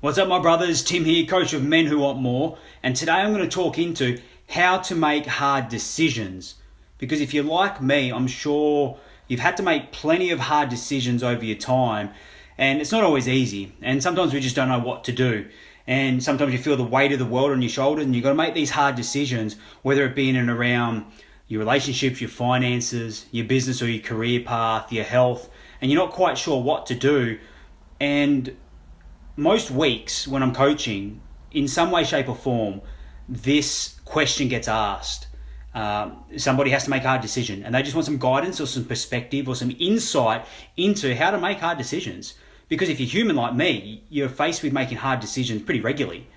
What's up, my brothers? Tim here, coach of Men Who Want More, and today I'm going to talk into how to make hard decisions. Because if you're like me, I'm sure you've had to make plenty of hard decisions over your time, and it's not always easy, and sometimes we just don't know what to do. And sometimes you feel the weight of the world on your shoulders, and you've got to make these hard decisions, whether it be in and around your relationships, your finances, your business or your career path, your health, and you're not quite sure what to do. And most weeks when I'm coaching, in some way, shape or form, this question gets asked. Somebody has to make a hard decision and they just want some guidance or some perspective or some insight into how to make hard decisions. Because if you're human like me, you're faced with making hard decisions pretty regularly.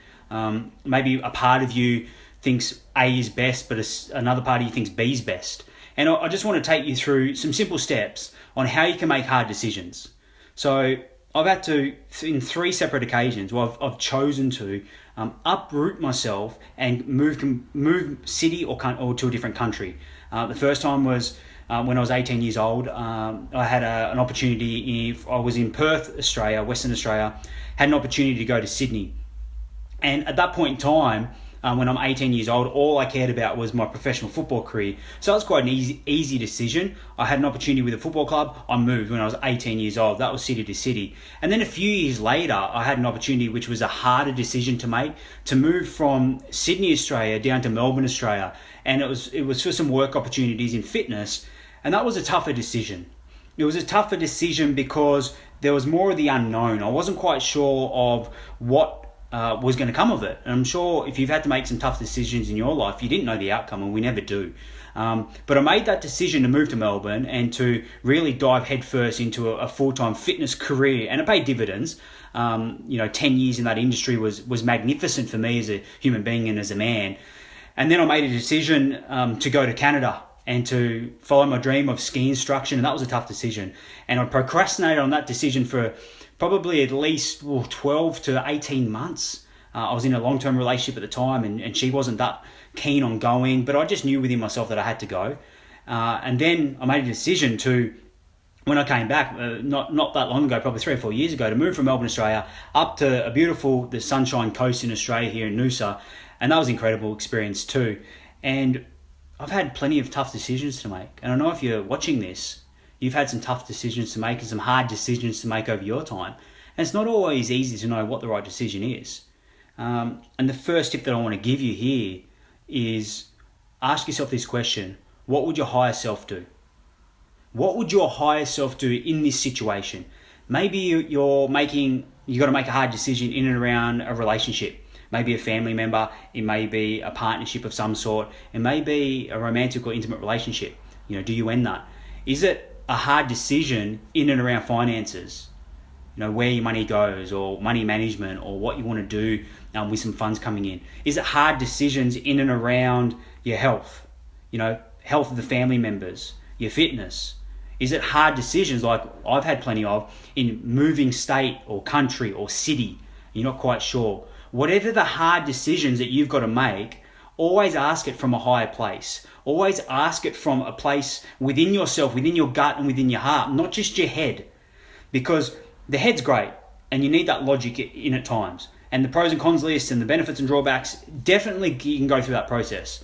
Maybe a part of you thinks A is best, but another part of you thinks B is best. And I just want to take you through some simple steps on how you can make hard decisions. So I've had to, in 3 separate occasions, I've chosen to uproot myself and move city or to a different country. The first time was when I was 18 years old. I had an opportunity. I was in Perth, Australia, Western Australia, had an opportunity to go to Sydney. And at that point in time, when I'm 18 years old, all I cared about was my professional football career. So it was quite an easy decision. I had an opportunity with a football club. I moved when I was 18 years old. That was city to city. And then a few years later, I had an opportunity which was a harder decision to make, to move from Sydney, Australia down to Melbourne, Australia. And it was for some work opportunities in fitness. And that was a tougher decision. It was a tougher decision because there was more of the unknown. I wasn't quite sure of what was going to come of it. And I'm sure if you've had to make some tough decisions in your life, you didn't know the outcome, and we never do. But I made that decision to move to Melbourne and to really dive headfirst into a full-time fitness career, and it paid dividends. 10 years in that industry was magnificent for me as a human being and as a man. And then I made a decision to go to Canada and to follow my dream of ski instruction, and that was a tough decision. And I procrastinated on that decision for probably at least 12 to 18 months. I was in a long-term relationship at the time, and she wasn't that keen on going, but I just knew within myself that I had to go. And then I made a decision to, when I came back, not that long ago, probably 3 or 4 years ago, to move from Melbourne, Australia, up to the Sunshine Coast in Australia here in Noosa. And that was an incredible experience too. And I've had plenty of tough decisions to make. And I know if you're watching this, you've had some tough decisions to make and some hard decisions to make over your time. And it's not always easy to know what the right decision is. And the first tip that I want to give you here is ask yourself this question: what would your higher self do? What would your higher self do in this situation? Maybe you've got to make a hard decision in and around a relationship. Maybe a family member, it may be a partnership of some sort, it may be a romantic or intimate relationship. Do you end that? Is it a hard decision in and around finances? Where your money goes, or money management, or what you want to do with some funds coming in. Is it hard decisions in and around your health? Health of the family members, your fitness. Is it hard decisions like I've had plenty of in moving state or country or city? You're not quite sure. Whatever the hard decisions that you've got to make, always ask it from a higher place. Always ask it from a place within yourself, within your gut and within your heart, not just your head. Because the head's great and you need that logic in at times. And the pros and cons list and the benefits and drawbacks, definitely you can go through that process.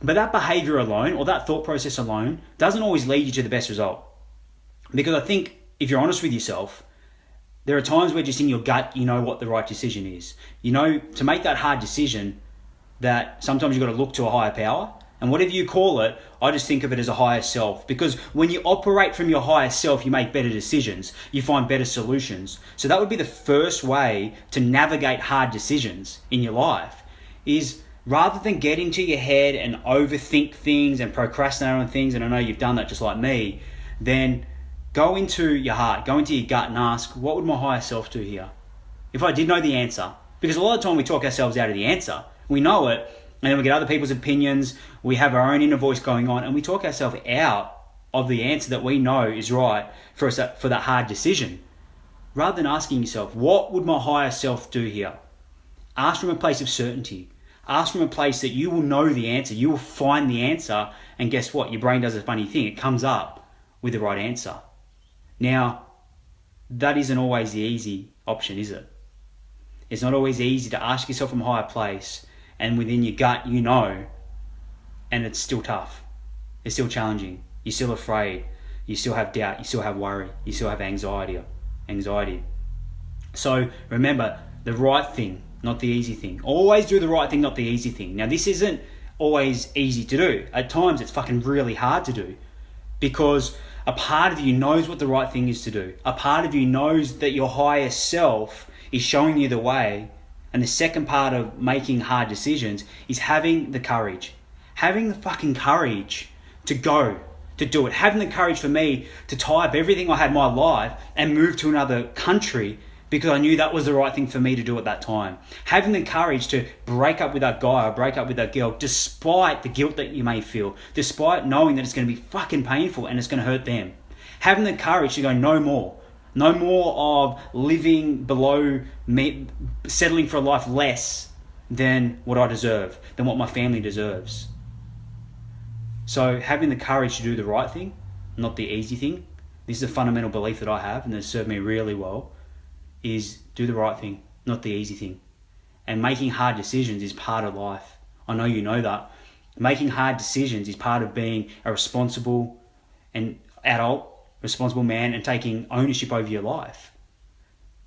But that behavior alone, or that thought process alone, doesn't always lead you to the best result. Because I think if you're honest with yourself, there are times where just in your gut, you know what the right decision is. To make that hard decision, that sometimes you've got to look to a higher power. And whatever you call it, I just think of it as a higher self. Because when you operate from your higher self, you make better decisions. You find better solutions. So that would be the first way to navigate hard decisions in your life, is rather than get into your head and overthink things and procrastinate on things, and I know you've done that just like me, then go into your heart, go into your gut and ask, what would my higher self do here? If I did know the answer. Because a lot of the time we talk ourselves out of the answer. We know it, and then we get other people's opinions, we have our own inner voice going on, and we talk ourselves out of the answer that we know is right for that hard decision. Rather than asking yourself, what would my higher self do here? Ask from a place of certainty. Ask from a place that you will know the answer. You will find the answer, and guess what? Your brain does a funny thing. It comes up with the right answer. Now, that isn't always the easy option, is it? It's not always easy to ask yourself from a higher place, and within your gut, you know, and it's still tough. It's still challenging. You're still afraid. You still have doubt. You still have worry. You still have anxiety. So remember, the right thing, not the easy thing. Always do the right thing, not the easy thing. Now, this isn't always easy to do. At times, it's fucking really hard to do, because a part of you knows what the right thing is to do. A part of you knows that your higher self is showing you the way. And the second part of making hard decisions is having the courage. Having the fucking courage to go, to do it. Having the courage for me to tie up everything I had in my life and move to another country because I knew that was the right thing for me to do at that time. Having the courage to break up with that guy or break up with that girl despite the guilt that you may feel, despite knowing that it's going to be fucking painful and it's going to hurt them. Having the courage to go no more. No more of living below me, settling for a life less than what I deserve, than what my family deserves. So having the courage to do the right thing, not the easy thing. This is a fundamental belief that I have and that's served me really well, is do the right thing, not the easy thing. And making hard decisions is part of life. I know you know that. Making hard decisions is part of being a responsible and adult, responsible man and taking ownership over your life.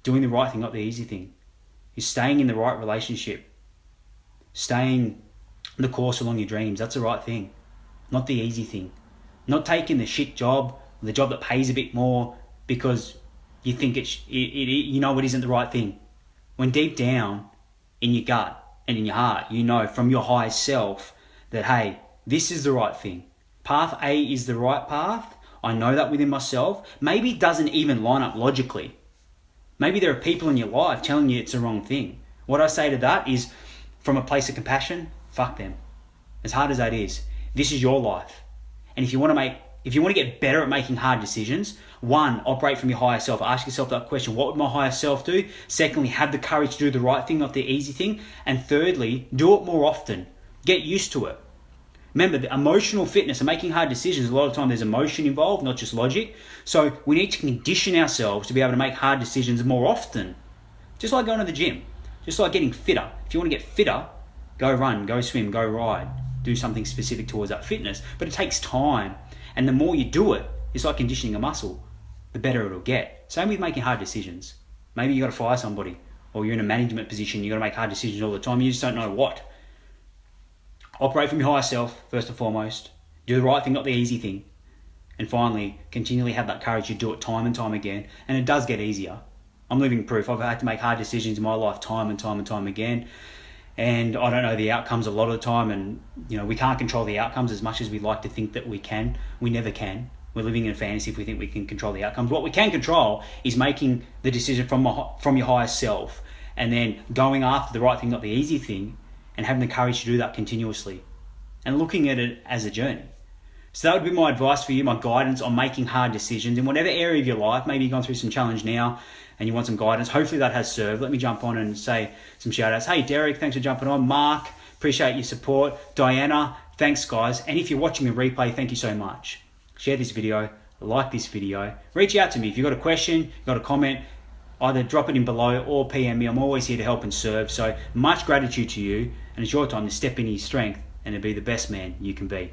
Doing the right thing, not the easy thing. Is staying in the right relationship. Staying the course along your dreams. That's the right thing, not the easy thing. Not taking the shit job, the job that pays a bit more because you think you know it isn't the right thing. When deep down in your gut and in your heart, you know from your higher self that, hey, this is the right thing. Path A is the right path. I know that within myself. Maybe it doesn't even line up logically. Maybe there are people in your life telling you it's the wrong thing. What I say to that is, from a place of compassion, fuck them. As hard as that is, this is your life. And if you want to get better at making hard decisions, one, operate from your higher self. Ask yourself that question, what would my higher self do? Secondly, have the courage to do the right thing, not the easy thing. And thirdly, do it more often. Get used to it. Remember, the emotional fitness and making hard decisions, a lot of the time there's emotion involved, not just logic. So we need to condition ourselves to be able to make hard decisions more often. Just like going to the gym, just like getting fitter. If you want to get fitter, go run, go swim, go ride, do something specific towards that fitness. But it takes time. And the more you do it, it's like conditioning a muscle, the better it'll get. Same with making hard decisions. Maybe you got to fire somebody, or you're in a management position, you got to make hard decisions all the time, you just don't know what. Operate from your higher self, first and foremost. Do the right thing, not the easy thing. And finally, continually have that courage to do it time and time again. And it does get easier. I'm living proof. I've had to make hard decisions in my life time and time again. And I don't know the outcomes a lot of the time. And, we can't control the outcomes as much as we like to think that we can. We never can. We're living in a fantasy if we think we can control the outcomes. What we can control is making the decision from your higher self. And then going after the right thing, not the easy thing. And having the courage to do that continuously and looking at it as a journey. So that would be my advice for you, my guidance on making hard decisions in whatever area of your life. Maybe you've gone through some challenge now and you want some guidance. Hopefully that has served. Let me jump on and say some shout outs. Hey, Derek, thanks for jumping on. Mark, appreciate your support. Diana, thanks guys. And if you're watching the replay, thank you so much. Share this video, like this video. Reach out to me. If you've got a question, you've got a comment, either drop it in below or PM me. I'm always here to help and serve. So much gratitude to you. And it's your time to step into your strength and to be the best man you can be.